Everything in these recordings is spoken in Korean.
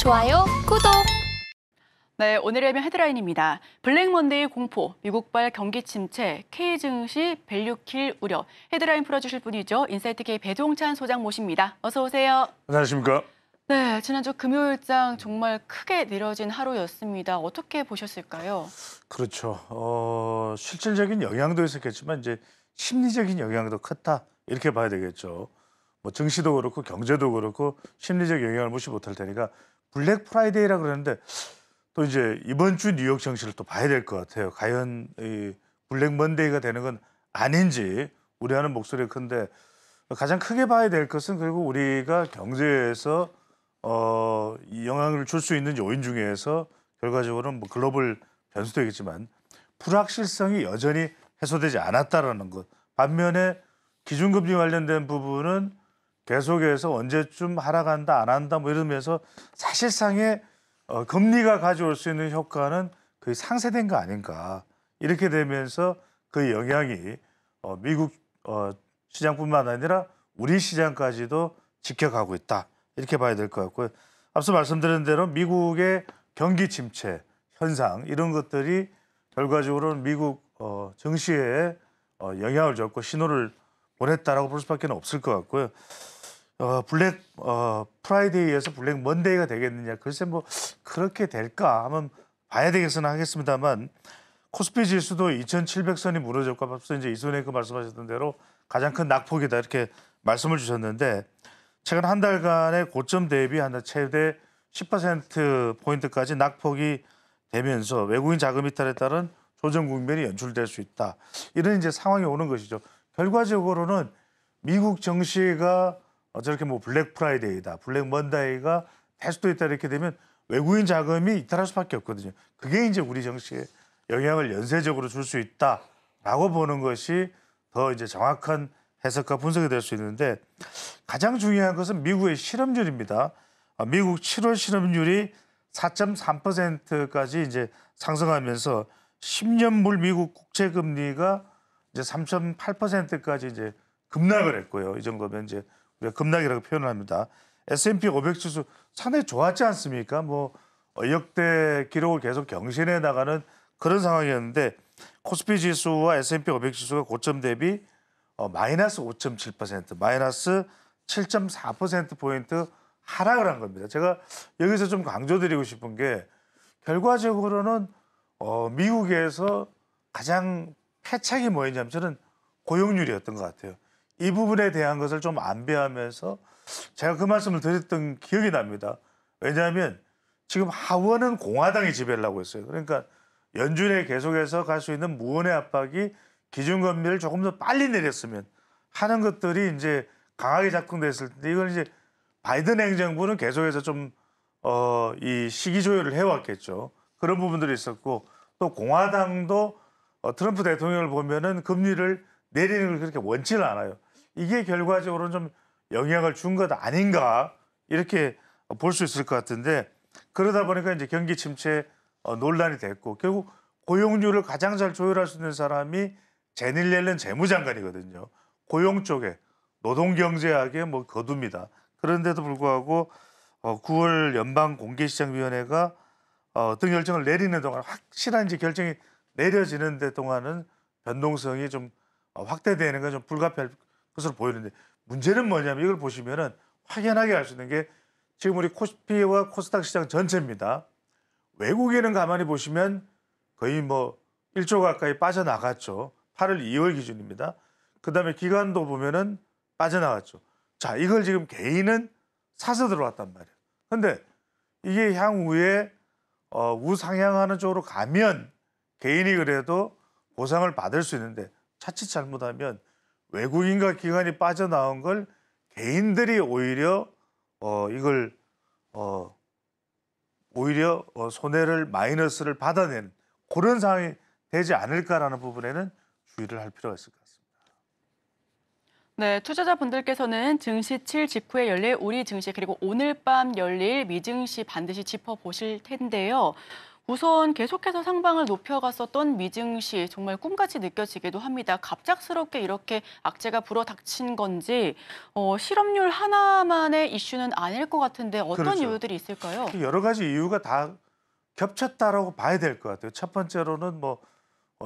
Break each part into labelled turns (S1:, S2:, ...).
S1: 좋아요, 구독!
S2: 네, 오늘의 헤드라인입니다. 블랙 먼데이 공포, 미국발 경기 침체, K 증시 밸류킬 우려. 헤드라인 풀어주실 분이죠. 인사이트K 배동찬 소장 모십니다. 어서 오세요.
S3: 안녕하십니까?
S2: 네, 지난주 금요일장 정말 크게 내려진 하루였습니다. 어떻게 보셨을까요?
S3: 그렇죠. 실질적인 영향도 있었겠지만 이제 심리적인 영향도 컸다 이렇게 봐야 되겠죠. 뭐 증시도 그렇고 경제도 그렇고 심리적 영향을 무시 못할 테니까 블랙 프라이데이라 그러는데 또 이제 이번 주 뉴욕 증시를 또 봐야 될 것 같아요. 과연 이 블랙 먼데이가 되는 건 아닌지 우려하는 목소리가 큰데 가장 크게 봐야 될 것은 결국 우리가 경제에서 이 영향을 줄 수 있는 요인 중에서 결과적으로는 뭐 글로벌 변수도 있겠지만 불확실성이 여전히 해소되지 않았다라는 것. 반면에 기준금리 관련된 부분은 계속해서 언제쯤 하락한다 안 한다 뭐 이러면서 사실상의 금리가 가져올 수 있는 효과는 거의 상쇄된 거 아닌가. 이렇게 되면서 그 영향이 미국 시장뿐만 아니라 우리 시장까지도 지켜가고 있다. 이렇게 봐야 될 것 같고요. 앞서 말씀드린 대로 미국의 경기 침체 현상 이런 것들이 결과적으로는 미국 증시에 영향을 줬고 신호를 보냈다라고 볼 수밖에 없을 것 같고요. 블랙 프라이데이에서 블랙 먼데이가 되겠느냐 글쎄 뭐 그렇게 될까 한번 봐야 되겠으나 하겠습니다만 코스피 지수도 2,700선이 무너졌고 앞서 이제 이순혜가 말씀하셨던 대로 가장 큰 낙폭이다 이렇게 말씀을 주셨는데 최근 한 달간의 고점 대비 한 최대 10%포인트까지 낙폭이 되면서 외국인 자금 이탈에 따른 조정 국면이 연출될 수 있다. 이런 이제 상황이 오는 것이죠. 결과적으로는 미국 증시가 저렇게 뭐 블랙 프라이데이다, 블랙 먼데이가 될 수도 있다 이렇게 되면 외국인 자금이 이탈할 수밖에 없거든요. 그게 이제 우리 증시에 영향을 연쇄적으로 줄 수 있다라고 보는 것이 더 이제 정확한 해석과 분석이 될 수 있는데 가장 중요한 것은 미국의 실업률입니다. 미국 7월 실업률이 4.3%까지 이제 상승하면서 10년물 미국 국채 금리가 이제 3.8%까지 이제 급락을 했고요. 이 정도면 이제 우리가 급락이라고 표현을 합니다. S&P 500 지수 상당히 좋았지 않습니까? 뭐 역대 기록을 계속 경신해 나가는 그런 상황이었는데 코스피 지수와 S&P 500 지수가 고점 대비 마이너스 5.7%, 마이너스 7.4%포인트 하락을 한 겁니다. 제가 여기서 좀 강조드리고 싶은 게 결과적으로는 미국에서 가장 패착이 뭐였냐면 저는 고용률이었던 것 같아요. 이 부분에 대한 것을 좀 안배하면서 제가 그 말씀을 드렸던 기억이 납니다. 왜냐하면 지금 하원은 공화당이 지배를 하고 있어요. 그러니까 연준에 계속해서 갈 수 있는 무언의 압박이 기준금리를 조금 더 빨리 내렸으면 하는 것들이 이제 강하게 작동됐을 텐데 이걸 이제 바이든 행정부는 계속해서 좀 이 시기 조율을 해왔겠죠. 그런 부분들이 있었고 또 공화당도 트럼프 대통령을 보면은 금리를 내리는 걸 그렇게 원치는 않아요. 이게 결과적으로는 좀 영향을 준 것 아닌가 이렇게 볼 수 있을 것 같은데 그러다 보니까 이제 경기 침체 논란이 됐고 결국 고용률을 가장 잘 조율할 수 있는 사람이 제닛 옐런 재무장관이거든요. 고용 쪽에 노동경제학에 뭐 거두입니다. 그런데도 불구하고 9월 연방공개시장위원회가 어떤 결정을 내리는 동안 확실한 이제 결정이 내려지는 데 동안은 변동성이 좀 확대되는 건 좀 불가피할 것으로 보이는데 문제는 뭐냐면 이걸 보시면은 확연하게 알 수 있는 게 지금 우리 코스피와 코스닥 시장 전체입니다. 외국인은 가만히 보시면 거의 뭐 1조 가까이 빠져나갔죠. 8월 2월 기준입니다. 그다음에 기관도 보면은 빠져나갔죠. 자, 이걸 지금 개인은 사서 들어왔단 말이에요. 근데 이게 향후에 우상향하는 쪽으로 가면 개인이 그래도 보상을 받을 수 있는데 자칫 잘못하면 외국인과 기관이 빠져나온 걸 개인들이 오히려 이걸 오히려 손해를 마이너스를 받아내는 그런 상황이 되지 않을까라는 부분에는 주의를 할 필요가 있을 것 같습니다.
S2: 네, 투자자분들께서는 증시 7 직후에 열릴 우리 증시 그리고 오늘 밤 열릴 미 증시 반드시 짚어보실 텐데요. 우선 계속해서 상방을 높여갔었던 미증시 정말 꿈같이 느껴지기도 합니다. 갑작스럽게 이렇게 악재가 불어닥친 건지 실업률 하나만의 이슈는 아닐 것 같은데 어떤
S3: 그렇죠.
S2: 이유들이 있을까요?
S3: 여러 가지 이유가 다 겹쳤다라고 봐야 될 것 같아요. 첫 번째로는 뭐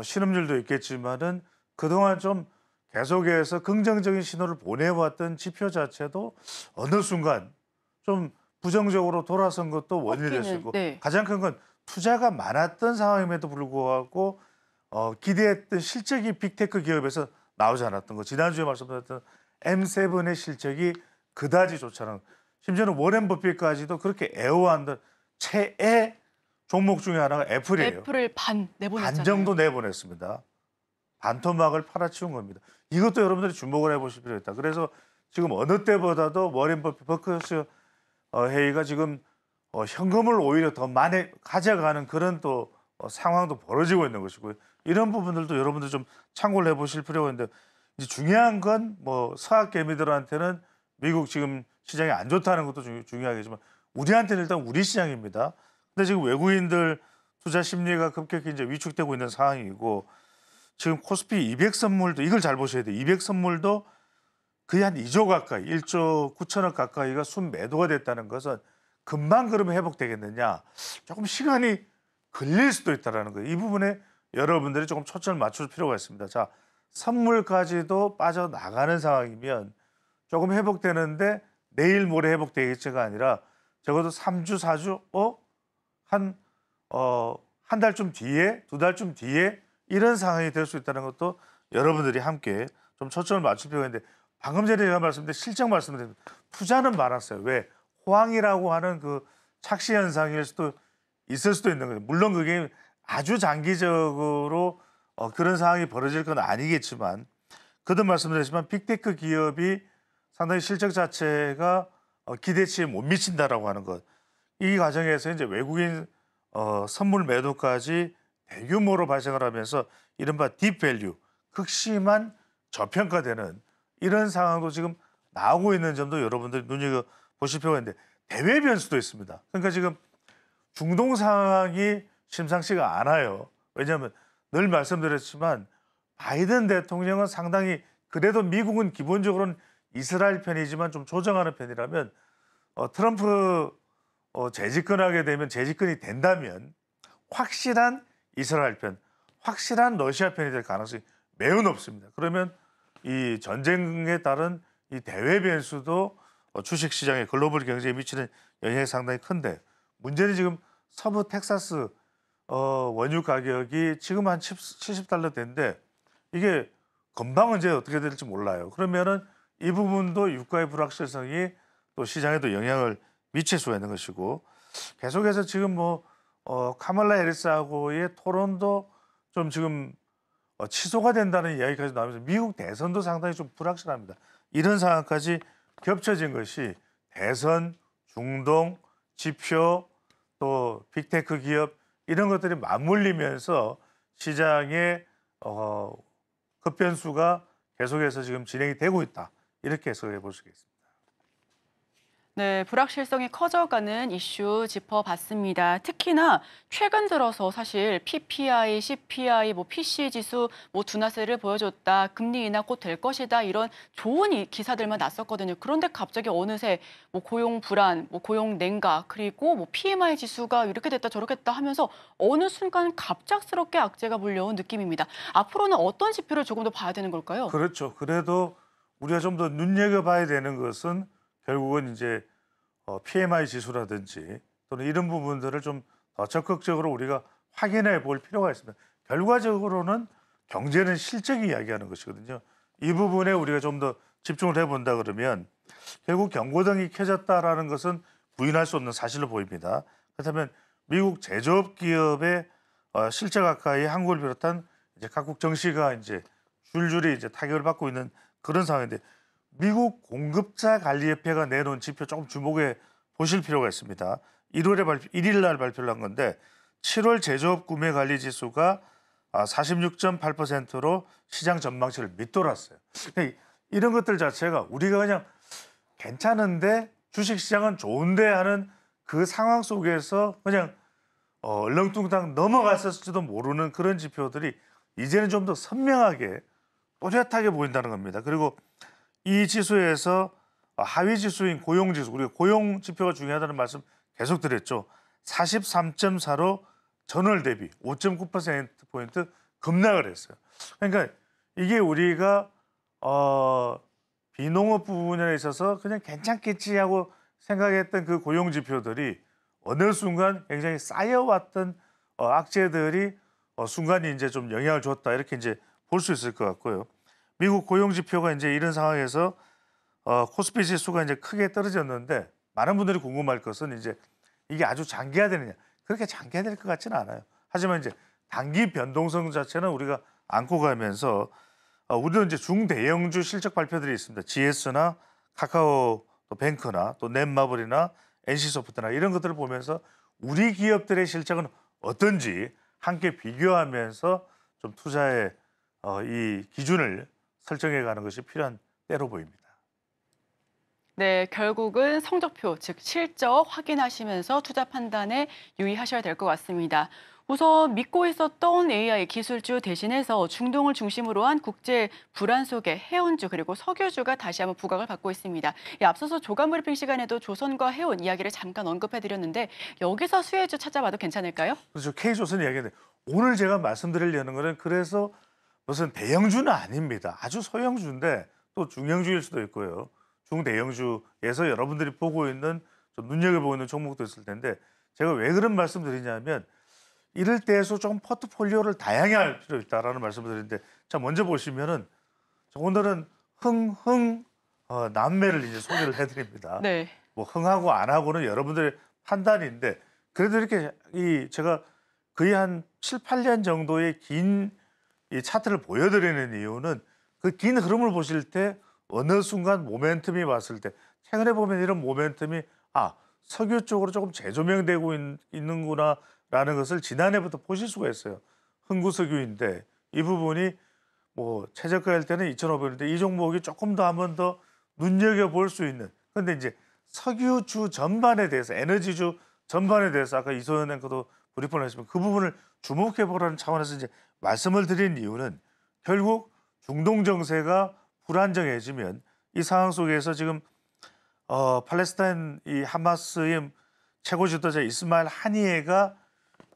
S3: 실업률도 있겠지만은 그동안 좀 계속해서 긍정적인 신호를 보내왔던 지표 자체도 어느 순간 좀 부정적으로 돌아선 것도 원인이 될 수
S2: 꺾이는,
S3: 있고
S2: 네.
S3: 가장 큰 건 투자가 많았던 상황임에도 불구하고 기대했던 실적이 빅테크 기업에서 나오지 않았던 거. 지난주에 말씀드렸던 M7의 실적이 그다지 좋지 않은 심지어는 워렌 버핏까지도 그렇게 애호한던 최애 종목 중에 하나가 애플이에요.
S2: 애플을 반 내보냈잖아요.
S3: 반 정도 내보냈습니다. 반토막을 팔아치운 겁니다. 이것도 여러분들이 주목을 해보실 필요가 있다. 그래서 지금 어느 때보다도 워렌 버핏 버크셔 회의가 지금 현금을 오히려 더 많이 가져가는 그런 또 상황도 벌어지고 있는 것이고요. 이런 부분들도 여러분들 좀 참고를 해보실 필요가 있는데 이제 중요한 건 뭐 서학 개미들한테는 미국 지금 시장이 안 좋다는 것도 중요하겠지만 우리한테는 일단 우리 시장입니다. 근데 지금 외국인들 투자 심리가 급격히 이제 위축되고 있는 상황이고 지금 코스피 200 선물도 이걸 잘 보셔야 돼요. 200 선물도 거의 한 2조 가까이, 1조 9천억 가까이가 순매도가 됐다는 것은 금방 그러면 회복되겠느냐? 조금 시간이 걸릴 수도 있다는 거예요. 이 부분에 여러분들이 조금 초점을 맞출 필요가 있습니다. 자, 선물까지도 빠져나가는 상황이면 조금 회복되는데 내일 모레 회복되겠지가 아니라 적어도 3주, 4주, 한 달쯤 뒤에, 두 달쯤 뒤에 이런 상황이 될 수 있다는 것도 여러분들이 함께 좀 초점을 맞출 필요가 있는데 방금 전에 제가 말씀드린 실적 말씀드린 투자는 많았어요. 왜? 호황이라고 하는 그 착시 현상일 수도 있을 수도 있는 거예요. 물론 그게 아주 장기적으로 그런 상황이 벌어질 건 아니겠지만 그도 말씀드렸지만 빅테크 기업이 상당히 실적 자체가 기대치에 못 미친다라고 하는 것. 이 과정에서 이제 외국인 선물 매도까지 대규모로 발생을 하면서 이른바 딥밸류, 극심한 저평가되는 이런 상황도 지금 나오고 있는 점도 여러분들이 눈여겨보실 필요가 있는데 대외 변수도 있습니다. 그러니까 지금 중동 상황이 심상치가 않아요. 왜냐하면 늘 말씀드렸지만 바이든 대통령은 상당히 그래도 미국은 기본적으로는 이스라엘 편이지만 좀 조정하는 편이라면 트럼프 재집권하게 되면 재집권이 된다면 확실한 이스라엘 편, 확실한 러시아 편이 될 가능성이 매우 높습니다. 그러면 이 전쟁에 따른 이 대외 변수도 주식시장의 글로벌 경제에 미치는 영향이 상당히 큰데 문제는 지금 서부 텍사스 원유 가격이 지금 한 70달러대인데 이게 금방 언제 어떻게 될지 몰라요. 그러면은 이 부분도 유가의 불확실성이 또 시장에도 영향을 미칠 수가 있는 것이고 계속해서 지금 카말라 해리스하고의 토론도 좀 지금 취소가 된다는 이야기까지 나오면서 미국 대선도 상당히 좀 불확실합니다. 이런 상황까지 겹쳐진 것이 대선, 중동, 지표, 또 빅테크 기업 이런 것들이 맞물리면서 시장의 급변수가 계속해서 지금 진행이 되고 있다. 이렇게 해석해 볼 수 있겠습니다.
S2: 네, 불확실성이 커져가는 이슈 짚어봤습니다. 특히나 최근 들어서 사실 PPI, CPI, PCE 지수 둔화세를 보여줬다, 금리 인하 곧 될 것이다 이런 좋은 기사들만 났었거든요. 그런데 갑자기 어느새 고용 불안, 고용 냉각 그리고 PMI 지수가 이렇게 됐다 저렇게 됐다 하면서 어느 순간 갑작스럽게 악재가 물려온 느낌입니다. 앞으로는 어떤 지표를 조금 더 봐야 되는 걸까요?
S3: 그렇죠. 그래도 우리가 좀 더 눈여겨봐야 되는 것은 결국은 이제 PMI 지수라든지 또는 이런 부분들을 좀 더 적극적으로 우리가 확인해 볼 필요가 있습니다. 결과적으로는 경제는 실적이 이야기하는 것이거든요. 이 부분에 우리가 좀 더 집중을 해본다 그러면 결국 경고등이 켜졌다라는 것은 부인할 수 없는 사실로 보입니다. 그렇다면 미국 제조업 기업의 실적 악화에 한국을 비롯한 이제 각국 정시가 이제 줄줄이 이제 타격을 받고 있는 그런 상황인데 미국 공급자 관리협회가 내놓은 지표 조금 주목해 보실 필요가 있습니다. 1일 날 발표를 한 건데 7월 제조업 구매 관리 지수가 46.8%로 시장 전망치를 밑돌았어요. 이런 것들 자체가 우리가 그냥 괜찮은데 주식시장은 좋은데 하는 그 상황 속에서 그냥 얼렁뚱땅 넘어갔을지도 모르는 그런 지표들이 이제는 좀 더 선명하게 또렷하게 보인다는 겁니다. 그리고 이 지수에서 하위 지수인 고용 지수, 우리가 고용 지표가 중요하다는 말씀 계속 드렸죠. 43.4로 전월 대비 5.9%포인트 급락을 했어요. 그러니까 이게 우리가 비농업 부분에 있어서 그냥 괜찮겠지 하고 생각했던 그 고용 지표들이 어느 순간 굉장히 쌓여왔던 악재들이 순간 이제 좀 영향을 줬다 이렇게 이제 볼 수 있을 것 같고요. 미국 고용 지표가 이제 이런 상황에서 코스피 지수가 이제 크게 떨어졌는데 많은 분들이 궁금할 것은 이제 이게 아주 장기화되느냐. 그렇게 장기화될 것 같지는 않아요. 하지만 이제 단기 변동성 자체는 우리가 안고 가면서 우리는 이제 중대형주 실적 발표들이 있습니다. GS나 카카오 또 뱅크나 또 넷마블이나 NC소프트나 이런 것들을 보면서 우리 기업들의 실적은 어떤지 함께 비교하면서 좀 투자의 이 기준을 설정해 가는 것이 필요한 때로 보입니다.
S2: 네, 결국은 성적표, 즉 실적 확인하시면서 투자 판단에 유의하셔야 될 것 같습니다. 우선 믿고 있었던 AI 기술주 대신해서 중동을 중심으로 한 국제 불안 속에 해운주 그리고 석유주가 다시 한번 부각을 받고 있습니다. 앞서서 조간 브리핑 시간에도 조선과 해운 이야기를 잠깐 언급해드렸는데 여기서 수혜주 찾아봐도 괜찮을까요?
S3: 그렇죠. K조선 이야기인데 오늘 제가 말씀드리려는 거는 그래서 무슨 대형주는 아닙니다. 아주 소형주인데 또 중형주일 수도 있고요. 중대형주에서 여러분들이 보고 있는 좀 눈여겨보고 있는 종목도 있을 텐데 제가 왜 그런 말씀 드리냐면 이럴 때에서 좀 포트폴리오를 다양하게 할 필요 있다라는 말씀을 드리는데 자 먼저 보시면은 오늘은 남매를 이제 소개를 해드립니다.
S2: 네.
S3: 뭐 흥하고 안 하고는 여러분들의 판단인데 그래도 이렇게 제가 거의 한 7, 8년 정도의 긴 이 차트를 보여드리는 이유는 그 긴 흐름을 보실 때 어느 순간 모멘텀이 왔을 때 최근에 보면 이런 모멘텀이 석유 쪽으로 조금 재조명되고 있는구나라는 것을 지난해부터 보실 수가 있어요. 흥구석유인데 이 부분이 뭐 최저가일 때는 2,500원인데 이 종목이 조금 더 한 번 더 눈여겨볼 수 있는 그런데 이제 석유주 전반에 대해서 에너지주 전반에 대해서 아까 이소연 앵커도 브리핑을 했지만 그 부분을 주목해 보라는 차원에서 이제 말씀을 드린 이유는 결국 중동 정세가 불안정해지면 이 상황 속에서 지금 팔레스타인 이 하마스의 최고 지도자 이스마일 하니예가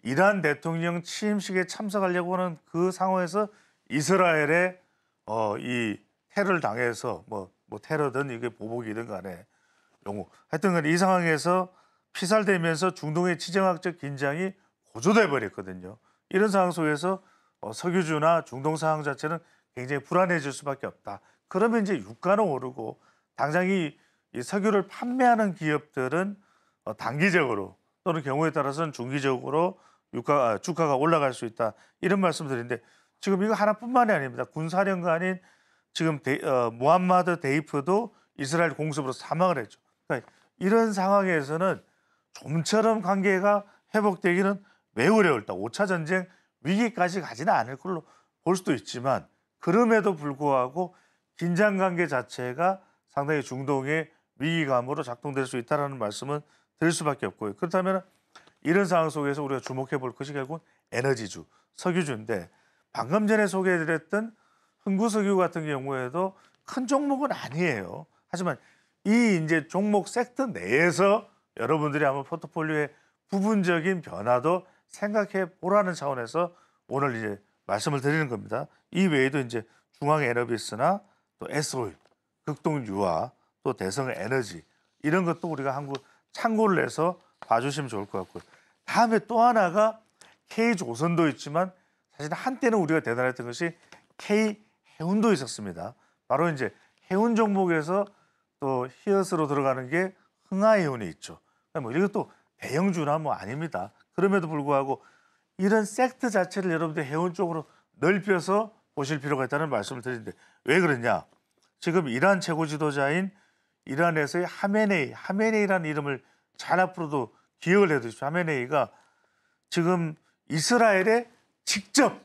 S3: 이란 대통령 취임식에 참석하려고 하는 그 상황에서 이스라엘에 이 테러를 당해서 뭐 테러든 이게 보복이든 간에 하여튼 간에 이 상황에서 피살되면서 중동의 지정학적 긴장이 고조돼 버렸거든요. 이런 상황 속에서 석유주나 중동 상황 자체는 굉장히 불안해질 수밖에 없다. 그러면 이제 유가는 오르고 당장 이 석유를 판매하는 기업들은 단기적으로 또는 경우에 따라서는 중기적으로 주가가 올라갈 수 있다. 이런 말씀드리는데 지금 이거 하나뿐만이 아닙니다. 군사령관인 지금 무함마드 데이프도 이스라엘 공습으로 사망을 했죠. 그러니까 이런 상황에서는 좀처럼 관계가 회복되기는 매우 어려울다. 5차 전쟁 위기까지 가지는 않을 걸로 볼 수도 있지만 그럼에도 불구하고 긴장 관계 자체가 상당히 중동의 위기감으로 작동될 수 있다는 말씀은 드릴 수밖에 없고요. 그렇다면 이런 상황 속에서 우리가 주목해 볼 것이 결국은 에너지주, 석유주인데 방금 전에 소개해드렸던 흥구석유 같은 경우에도 큰 종목은 아니에요. 하지만 이 이제 종목 섹터 내에서 여러분들이 한번 포트폴리오의 부분적인 변화도 생각해 보라는 차원에서 오늘 이제 말씀을 드리는 겁니다. 이 외에도 이제 중앙에너비스나 또 S오일, 극동유화, 또 대성에너지 이런 것도 우리가 한국 참고를 해서 봐주시면 좋을 것 같고요. 다음에 또 하나가 K조선도 있지만 사실 한때는 우리가 대단했던 것이 K해운도 있었습니다. 바로 이제 해운 종목에서 또 히어스로 들어가는 게 흥하해운이 있죠. 뭐 이것도 대형주나 뭐 아닙니다. 그럼에도 불구하고 이런 섹터 자체를 여러분들 해운 쪽으로 넓혀서 보실 필요가 있다는 말씀을 드리는데 왜 그러냐? 지금 이란 최고 지도자인 이란에서의 하메네이라는 이름을 잘 앞으로도 기억을 해두십시오. 하메네이가 지금 이스라엘에 직접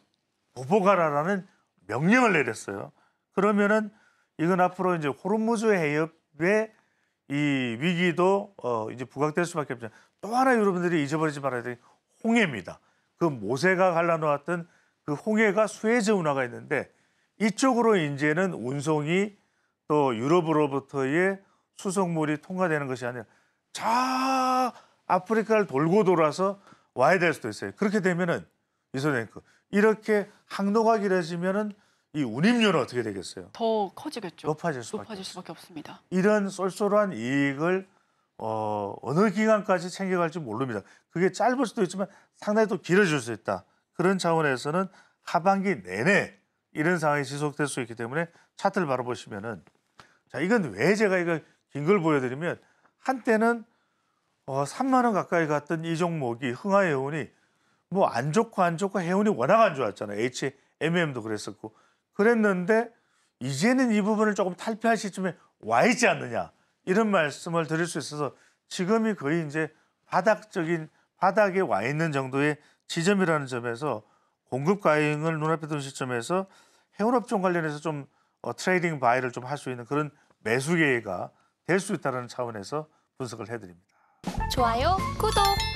S3: 보복하라라는 명령을 내렸어요. 그러면은 이건 앞으로 이제 호르무즈 해협의 이 위기도 이제 부각될 수밖에 없죠. 또 하나 여러분들이 잊어버리지 말아야 될 홍해입니다. 그 모세가 갈라놓았던 그 홍해가 수에즈 운하가 있는데 이쪽으로 이제는 운송이 또 유럽으로부터의 수송물이 통과되는 것이 아니라 저 아프리카를 돌고 돌아서 와야 될 수도 있어요. 그렇게 되면은 이소장님 이렇게 항로가 길어지면은 이 운임료는 어떻게 되겠어요?
S2: 더 커지겠죠.
S3: 높아질 수밖에
S2: 높아질
S3: 없어요.
S2: 수밖에 없습니다.
S3: 이런 쏠쏠한 이익을 어느 기간까지 챙겨갈지 모릅니다. 그게 짧을 수도 있지만 상당히 또 길어질 수 있다. 그런 차원에서는 하반기 내내 이런 상황이 지속될 수 있기 때문에 차트를 바로 보시면은 자 이건 왜 제가 이거 긴 걸 보여드리면 한때는 3만 원 가까이 갔던 이 종목이 흥하해운이 뭐 안 좋고 해운이 워낙 안 좋았잖아요. HMM도 그랬었고 그랬는데 이제는 이 부분을 조금 탈피할 시점에 와 있지 않느냐 이런 말씀을 드릴 수 있어서 지금이 거의 이제 바닥에 와 있는 정도의 지점이라는 점에서 공급 과잉을 눈앞에 둔 시점에서 해운업종 관련해서 좀 트레이딩 바이를 좀 할 수 있는 그런 매수 기회가 될 수 있다는 차원에서 분석을 해드립니다.
S1: 좋아요, 구독.